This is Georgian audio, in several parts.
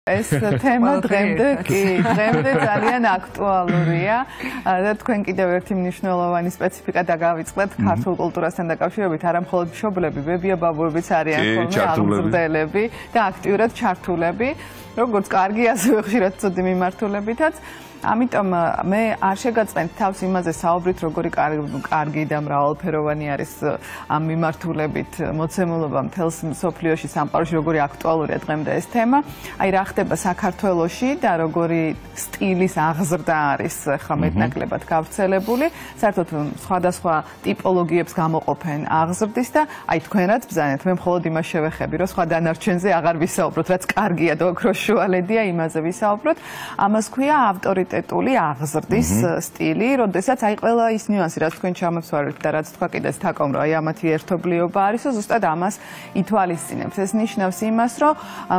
ეს თემა დღემდე ძალიან აქტუალურია და თქვენ კიდევ ერთი მნიშვნელოვანი სპეციფიკა დაგავიწყდეთ ქართულ კულტურასთან დაკავშირებით არა მხოლოდ მშობლები, ბებია-ბაბუებიც არიან ხოლმე აღმზრდელები და აქტიურად ჩართულები, როგორც კარგი ასევე ხშირად ცუდი მიმართულებითაც. ამიტომ მე არ შეგაწყენთ თავს იმაზე საუბრით, როგორი კარგი და მრავალფეროვანი არის ამ მიმართულებით მოცემულობა მთელს მსოფლიოში, სამყაროში, როგორი აქტუალურია დღემდე ეს თემა. აი რა ხდება საქართველოში და როგორი სტილის აღზრდა არის ხა მეტნაკლებად გავრცელებული. საერთოდ სხვადასხვა ტიპოლოგიებს გამოყოფენ აღზრდის და აი თქვენ რაც ბრძანეთ, მე მხოლოდ იმას შევეხები, რომ სხვა დანარჩენზე აღარ ვისაუბროთ, რაც კარგია და ოქროს შუალედია, იმაზე ვისაუბროთ. ამას ქვია ავტორიტეტული აღზრდის სტილი, როდესაც აი ყველა ის ნიუანსი, რაც თქვენ ჩამოთვალეთ და რაც თქვა კიდეც თაკომ, რომ აი ამათი ერთობლიობა არის, ზუსტად ამას ითვალისწინებს. ეს ნიშნავს იმას, რომ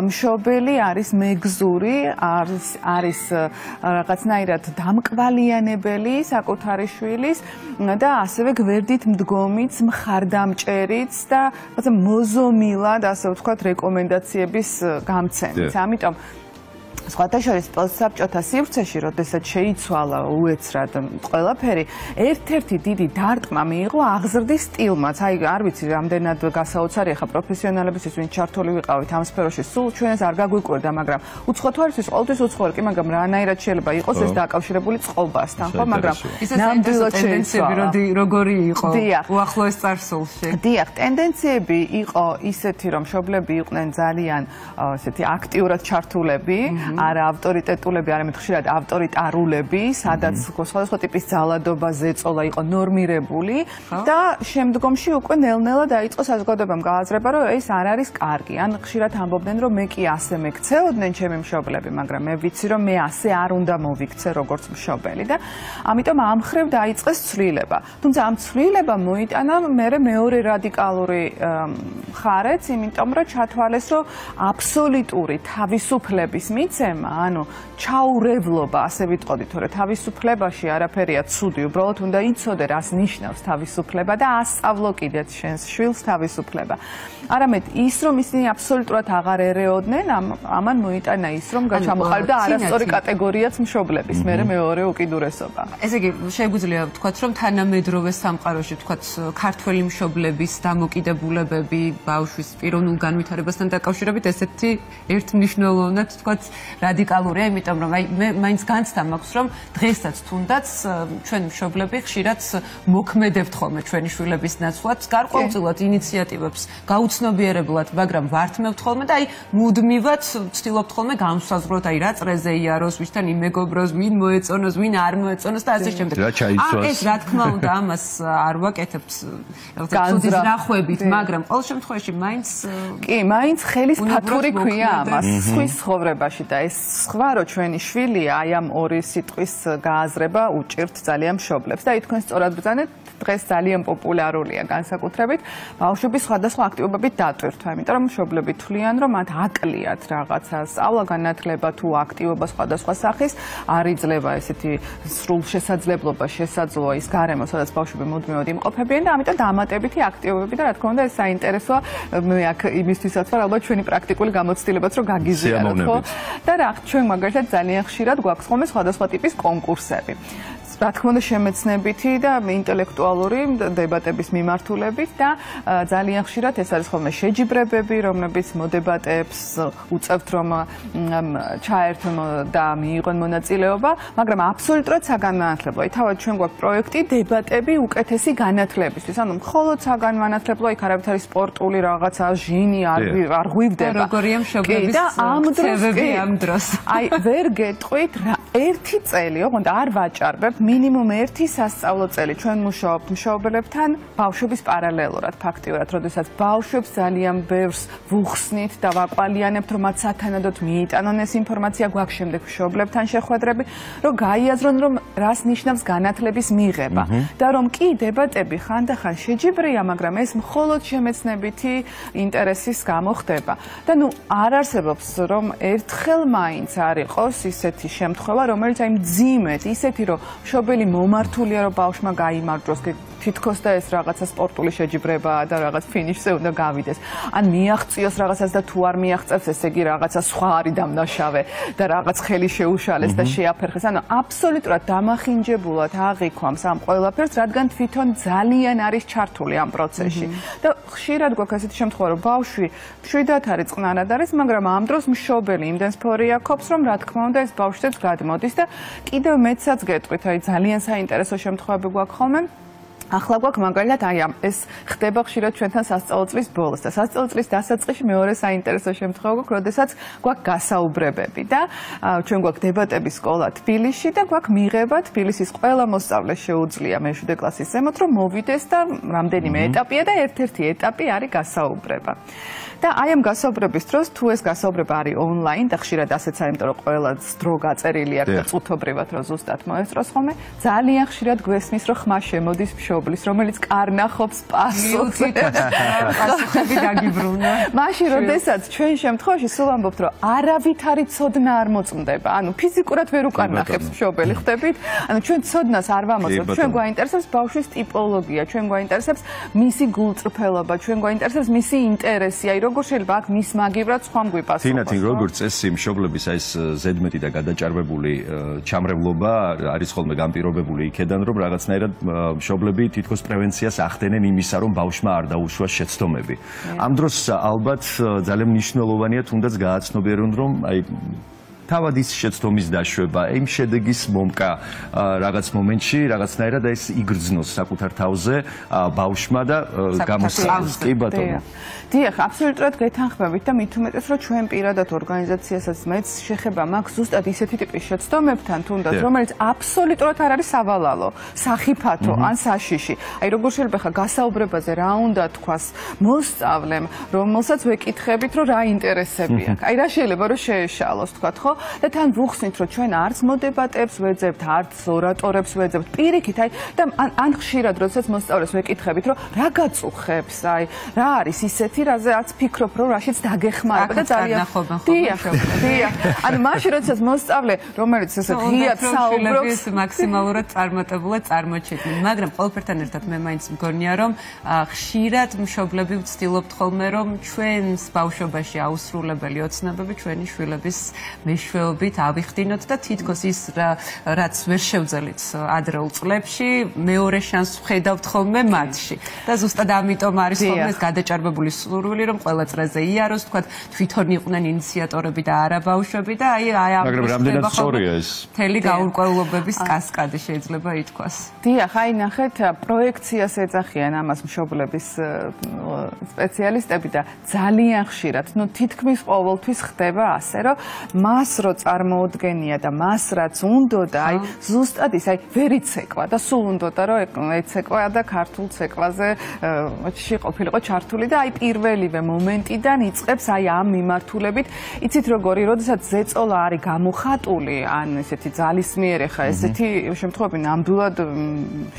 მშობელი არის მეგზური, არის რაღაცნაირად დამკვალიანებელი საკუთარი შვილის და ასევე გვერდით მდგომიც, მხარდამჭერიც და რაღაცა მოზომილად, ასე ვთქვათ, რეკომენდაციების გამცემით. ამიტომ სხვათა შორის პოსტსაბჭოთა სივრცეში, როდესაც შეიცვალა უეცრად ყველაფერი, ერთ-ერთი დიდი დარტყმა მიიღო აღზრდის სტილმაც. აი, არ ვიცი, რამდენად გასაოცარია ხა პროფესიონალებისთვის, ვინც ჩართული ვიყავით ამ სფეროში, სულ ჩვენს არ გაგვიკვირდა, მაგრამ უცხო თვალისთვის ყოველთვის უცხოა, კი, მაგრამ რანაირად შეიძლება იყოს ეს დაკავშირებული წყობასთან, ხო, მაგრამ ნამდვილად შეიცვალა. როგორი იყო უახლოეს წარსულში? დიახ, ტენდენციები იყო ისეთი, რომ მშობლები იყვნენ ძალიან ესეთი აქტიურად ჩართულები, არა ავტორიტეტულები, არამედ ხშირად ავტორიტარულები, სადაც სხვადასხვა ტიპის ძალადობა, ზეწოლა იყო ნორმირებული და შემდგომში უკვე ნელ-ნელა დაიწყო საზოგადოებამ გააზრება, რომ ეს არ არის კარგი. ან ხშირად ამბობდნენ, რომ მე კი ასე მეკცეოდნენ ჩემი მშობლები, მაგრამ მე ვიცი, რომ მე ასე არ უნდა მოვიქცე როგორც მშობელი და ამიტომ ამ ხრივ დაიწყეს ცვლილება. თუმცა ამ ცვლილებამ მოიტანა მერე მეორე რადიკალური მხარეც, იმიტომ რომ ჩათვალეს, რომ აბსოლუტური თავისუფლების ანუ ჩაურევლობა, ასე ვიტყოდით, რომ თავისუფლებაში არაფერია ცუდი, უბრალოდ უნდა იცოდე, რას ნიშნავს თავისუფლება და ასწავლო კიდეც შენს შვილს თავისუფლება. არამედ ის, რომ ისინი აბსოლუტურად აღარ ერეოდნენ, ამან მოიტანა ის, რომ ჩამოყალიბდა არასწორი კატეგორიაც მშობლების, მერე მეორე უკიდურესობა. ესე იგი, შეგვიძლია ვთქვათ, რომ თანამედროვე სამყაროში, ვთქვათ, ქართველი მშობლების დამოკიდებულებები ბავშვის პიროვნულ განვითარებასთან დაკავშირებით ესეთი ერთმნიშვნელოვნად, ვთქვათ, რადიკალურია, იმიტომ რომ აი მე მაინც განცდა მაქვს, რომ დღესაც თუნდაც ჩვენ მშობლები ხშირად მოქმედებთ ხოლმე ჩვენი შვილების ნაცვლად, გარკვეულწილად ინიციატივებს გაუცნობიერებლად, მაგრამ ვართმევთ ხოლმე და აი მუდმივად ვცდილობთ ხოლმე განსაზღვროთ, აი რა წრეზე იაროს, ვისთან იმეგობროს, ვინ მოეწონოს, ვინ არ მოეწონოს და ასე შემდეგ. ეს რა თქმა უნდა ამას არ ვაკეთებთ ცუდის ნახვებით, მაგრამ ყოველ შემთხვევაში მაინც ხელის ფათური ქვია ამას სხვის ცხოვრებაში და ეს სხვა რო ჩვენი შვილია, აი ამ ორი სიტყვის გააზრება უჭირთ ძალიან მშობლებს და თქვენ სწორად ბრძანეთ, დღეს ძალიან პოპულარულია განსაკუთრებით ბავშვების სხვადასხვა აქტივობებით დატვირთვა, იმიტომ რომ მშობლები თვლიან, რომ მათ აკლიათ რაღაცა სწავლა-განათლება თუ აქტივობა სხვადასხვა სახის, არ იძლევა ესეთი სრულ შესაძლებლობა, შესაძლოა ის გარემო, სადაც ბავშვები მუდმივად იმყოფებიან და ამიტომ დამატებითი აქტივობები და რა თქმა უნდა ეს საინტერესოა, მე აქ იმისთვისაც ვარ, ალბათ ჩვენი პრაქტიკული გამოცდილებაც რომ გაგიზიაროთ, ხო? და რა, ჩვენ მაგალითად ძალიან ხშირად გვაქვს ხოლმე სხვადასხვა ტიპის კონკურსები. რა თქმა უნდა შემეცნებითი და ინტელექტუალური დებატების მიმართულებით და ძალიან ხშირად ეს არის ხოლმე შეჯიბრებები, რომლებიც მოდებატებს უწევთ, რომ ჩაერთონ და მიიღონ მონაწილეობა, მაგრამ აბსოლუტურად საგანმანათლებლო. თავად ჩვენ გვაქვს პროექტი დებატები უკეთესი განათლებისთვის. ანუ მხოლოდ საგანმანათლებლო, იქ არავითარი სპორტული რაღაცა ჟინი არ ღვივდება. როგორია მშობლების ქცევები ამ დროს. აი ვერ გეტყვით რა ერთი წელი, ოღონდ არ ვაჭარბებ მინიმუმ ერთი სასწავლო წელი ჩვენ მუშაობთ მშობლებთან ბავშვების პარალელურად ფაქტიურად, როდესაც ბავშვებს ძალიან ბევრს ვუხსნით და ვაკვალიანებთ, რომ მათ სათანადოდ მიიტანონ ეს ინფორმაცია, გვაქვს შემდეგ მშობლებთან შეხვედრები, რომ გაიაზრონ, რომ რას ნიშნავს განათლების მიღება და რომ კი დებატები ხანდახან შეჯიბრია, მაგრამ ეს მხოლოდ შემეცნებითი ინტერესის გამო ხდება. და ნუ არ არსებობს, რომ ერთხელ მაინც არ იყოს ისეთი შემთხვევა, რომელიც აი მძიმედ ისეთი, რომ მშობელი მომართულია, რომ ბავშვმა გაიმარჯვოს, თითქოს და ეს რაღაცა სპორტული შეჯიბრებაა და რაღაც ფინიშზე უნდა გავიდეს. ან მიაღწიოს რაღაცას და თუ არ მიაღწევს, ესე იგი რაღაცა სხვა არის დამნაშავე და რაღაც ხელი შეუშალეს და შეაფერხეს. ანუ აბსოლუტურად დამახინჯებულად აღიქვამს ამ ყველაფერს, რადგან თვითონ ძალიან არის ჩართული ამ პროცესში. და ხშირად გვაქვს ესეთი შემთხვევა, რომ ბავშვი მშვიდად არის, წყნარად არის, მაგრამ ამ დროს მშობელი იმდენ სფორი აქობს, რომ რა თქმა უნდა ეს ბავშვიც გადმოდის და კიდევ მეცაც გეტყვით, აი ძალიან საინტერესო შემთხვევები გვაქვს ხოლმე. ახლა გვაქვს მაგალითად აი ეს ხდება ხშირად ჩვენთან სასწავლო წლის ბოლოს და სასწავლო წლის დასაწყისში მეორე საინტერესო შემთხვევა გვაქვს, როდესაც გვაქვს გასაუბრებები და ჩვენ გვაქვს დებატების სკოლა თბილისში და გვაქვს მიღება თბილისის ყველა მოსწავლეს შეუძლია მე-7 კლასის ზემოთ რომ მოვიდეს და რამდენიმე ეტაპია და ერთ-ერთი ეტაპი არის გასაუბრება. და აი ამ გასაუბრების დროს თუ ეს გასაუბრება არის ონლაინ და ხშირად ასეც არის, იმიტომ რომ ყველა დრო გაწერილი აქვს და წუთობრივად რომ ზუსტად მოესწროს ხოლმე, ძალიან ხშირად გვესმის რომ ხმა შემოდის მშობლის, რომელიც კარნახობს პასუხს. პასუხები დაგიბრუნა. მაშინ როდესაც ჩვენ შემთხვევაში სულ ამბობთ რომ არავითარი ცოდნა არ მოწმდება, ანუ ფიზიკურად ვერ უკარნახებს მშობელი, ხვდებით? ანუ ჩვენ ცოდნას არ ვამოწმებთ, ჩვენ გვაინტერესებს ბავშვის ტიპოლოგია, ჩვენ გვაინტერესებს მისი გულწრფელობა, ჩვენ გვაინტერესებს მისი ინტერესი, აი როგორ შეიძლება აქ მის მაგივრად სხვამ გვიპასუხოს. თინათინ როგორც წესი მშობლების აი ეს ზედმეტი და გადაჭარბებული ჩამრევლობა არის ხოლმე განპირობებული იქედან, რომ რაღაცნაირად მშობლები თითქოს პრევენციას ახდენენ იმისა, რომ ბავშვმა არ დაუშვას შეცდომები. ამ დროს ალბათ ძალიან მნიშვნელოვანია თუნდაც გააცნობიერონ, რომ აი თავად ის შეცდომის დაშვება, იმ შედეგის მომკა რაღაც მომენტში, რაღაცნაირად ეს იგრძნოს საკუთარ თავზე ბავშვმა და გამოსცემს. კი ბატონო. დიახ, აბსოლუტურად გეთანხმებით და მით უმეტეს, რომ ჩვენ პირადად ორგანიზაციასაც მეც შეხება მაქვს ზუსტად ისეთი ტიპის შეცდომებთან თუნდაც, რომელიც აბსოლუტურად არ არის სავალალო, სახიფათო ან საშიში. აი როგორ შეიძლება ხა გასაუბრებაზე რა უნდა თქვას მოსწავლემ, რომელსაც ვეკითხებით, რომ რა ინტერესები აქვს. აი რა შეიძლება რომ შეეშალოს, თქვათ, ხო? და თან ვუხსნით, რომ ჩვენ არც მოდებატებს ვეძებთ, არც ორატორებს ვეძებთ. პირიქით, აი და ან ხშირად როდესაც მოსწავლეს ვეკითხებით, რომ რა გაწუხებს, აი რა არის ისეთი რაზეც ფიქრობ, რომ რაშიც დაგეხმარება და ძალიან დიახ. ანუ მაშინ როდესაც მოსწავლე, რომელიც ესე ღიად საუბრობს, მაქსიმალურად წარმატებულად წარმოჩეკნი, მაგრამ ყველაფერთან ერთად მე მაინც მგონია, რომ ხშირად მშობლები ვცდილობთ ხოლმე, რომ ჩვენს ბავშვობაში აუსრულებელი ოცნებები ჩვენი შვილების მეშვეობით ავიხდინოთ და თითქოს ის რაც ვერ შევძელით ადრეულ წლებში, მეორე შანსს ვხედავთ ხოლმე მათში. და ზუსტად ამიტომ არის ხოლმე ეს გადაჭარბებული სურვილი, რომ ყველა წრეზე იაროს, თქვათ, თვითონ იყვნენ ინიციატორები და არა ბავშვები და აი ამ მაგრამ რამდენად სწორია ეს? მთელი გაურკვევლობების კასკადი შეიძლება ითქვას. დიახ, აი ნახეთ, პროექციას ეძახიან ამას მშობლების სპეციალისტები და ძალიან ხშირად, ნუ თითქმის ყოველთვის ხდება ასე, რომ მას რო წარმოუდგენია და მას რაც უნდოდა, აი ზუსტად ის, აი ვერ იცეკვა და სულ უნდოდა რომ ეცეკვა და ქართულ ცეკვაზე ყოფილიყო ჩართული და აი პირველივე მომენტიდან იწყებს აი ამ მიმართულებით. იცით როგორი, როდესაც ზეწოლა არის გამოხატული, ან ესეთი ძალისმიერი ხა, ესეთი შემთხვევები ნამდვილად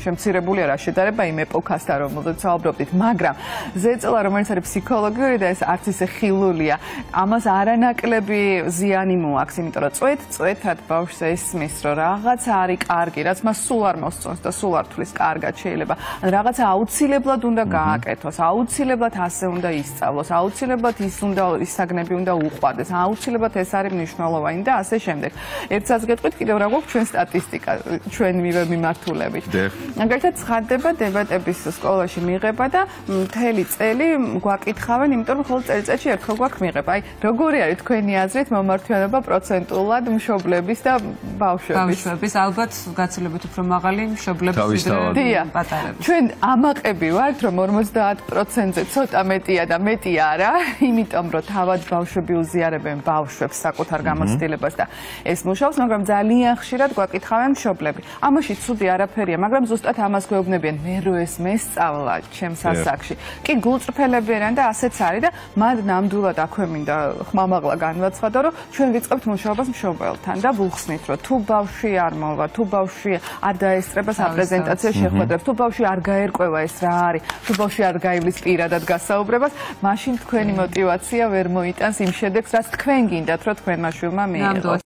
შემცირებულია რა შედარება იმ ეპოქასთან, რომელზეც საუბრობდით, მაგრამ ზეწოლა რომელიც არის ფსიქოლოგიური და ეს არც ისე ხილულია, ამას არანაკლები ზიანი მოაქვს, იმიტომ რომ წვეთად ბავშვს ესმის, რომ რაღაცა არის კარგი, რაც მას სულ არ მოსწონს და სულ არ თulis კარგად შეიძლება. ან რაღაცა აუცილებლად უნდა გააკეთოს, აუცილებლად ასე უნდა ისწავლოს, აუცილებლად ის საგნები უნდა უყვარდეს, აუცილებლად ეს არის მნიშვნელოვანი და ასე შემდეგ. ერთსაც გეტყვით, კიდევ რა გვაქვს ჩვენ სტატისტიკა, ჩვენივე მიმართულებით. მაგალითად, ცხადდება დებატების სკოლაში მიღება და მთელი წელი გვაკითხავენ, იმიტომ რომ მხოლოდ წელიწადში ერთხელ გვაქვს მიღება. აი, როგორი არის თქვენი აზრით მომართვიანობა პროცენტულად მშობლების და ბავშვების? ალბათ გაცილებით უფრო მაღალი მშობლების ვიდრე პატარების. ჩვენ ამაყები ვართ, რომ 50%-ზე ცოტა მეტია და მეტი არა, იმიტომ რომ თავად ბავშვები უზიარებენ ბავშვებს საკუთარ გამოცდილებას და ეს მუშაობს, მაგრამ ძალიან ხშირად გვაკითხავენ მშობლები. ამაში ცუდი არაფერია, მაგრამ ზუსტად ამას გვეუბნებიან, მე რო ეს მესწავლა ჩემს ასაკში. კი გულწრფელები არიან და ასეც არის და მათ ნამდვილად აქვე მინდა ხმამაღლა განვაცხადო, რომ ჩვენ ვიწყებთ მუშაობას მშობელთან და ვუხსნით, რომ თუ ბავშვი არ მოვა, თუ ბავშვი არ დაესწრება საპრეზენტაციო შეხვედრებს, თუ ბავშვი არ გაერკვევა ეს რა არის, თუ ბავშვი არ გაივლის პირადად გასაუბრებას, მაშინ თქვენი мотиваცია ვერ მოიტანს იმ შედეგს, რაც თქვენ გინდათ, რომ თქვენმა შვილმა მიიღოს.